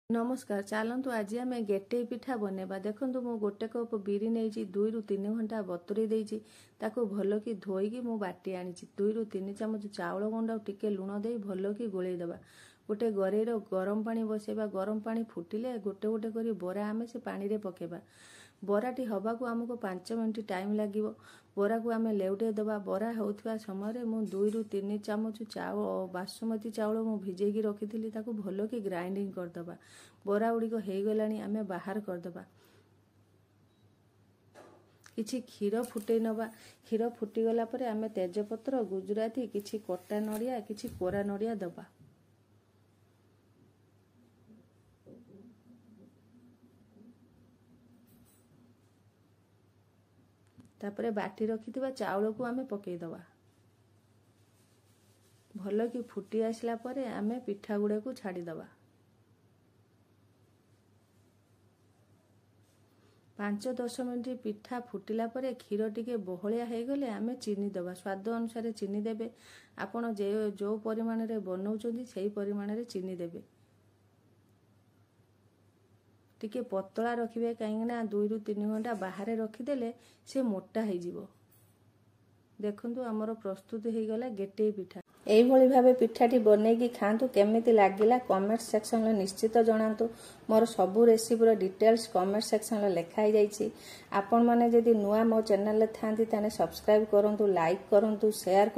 नमस्कार चलतु आज आम गेटे पिठा बनवा देखूँ मु गोटे कप बिरी नहीं 2 ରୁ 3 घंटा बतुरे देती भल कि धोईकी मु बाटी आनी 2 ରୁ 3 चामच चाउल गुंड टिके लुण दे भल कि गोलेदेवा गोटे गरेर गरम पानी बसेबा गरम पानी फुटिले गोटे गोटे करी बरा आमे से पानी रे पकेबा बराटी हवाको आमको 5 मिनिट टाइम लगे बरा को आम लेउटे दबा बरा होता समय मु 2 ରୁ 3 चामच चाउल बासमती चाउल मु भिजेकी रखी भल कि ग्राइंडिंग करदबा बरा गुड़िक हो गलानी आम बाहर करदबा किछि क्षीर फुटे नबा क्षीर फुटीगला परे आम तेजपत्र गुजराती किछि कटा नड़िया किछि कोरा नड़िया दबा तापरे बाटी रखिथिबा चाउल को आमे पकेई दबा भल कि फुटी आसला परे आमे पिठा गुड़े को छाड़ी दबा 5-10 मिनिट पिठा फुटिला परे क्षीर टिके बहलिया हो गले आमे चीनी दबा स्वाद अनुसार चीनी देबे आपण जो परिमाण रे बनाउचंदी सेही परिमाण रे चीनी देबे टिके पतला रखिबे काईना 2 ରୁ 3 घंटा बाहर रखिदेले से मोटा हो जिवो देखंतु हमर प्रस्तुत हो गला गेटे पिठा एई भली भाबे पिठाटी बनेकी खांतु केमिति लागिला कमेंट सेक्शन में निश्चित जणांतु मोर सबु रेसिपी डिटेल्स कमेंट सेक्शन में लिखाई जाइछि आपण माने जदि नुआ मो चैनल ले थांती ताने सब्सक्राइब करंतु लाइक करंतु शेयर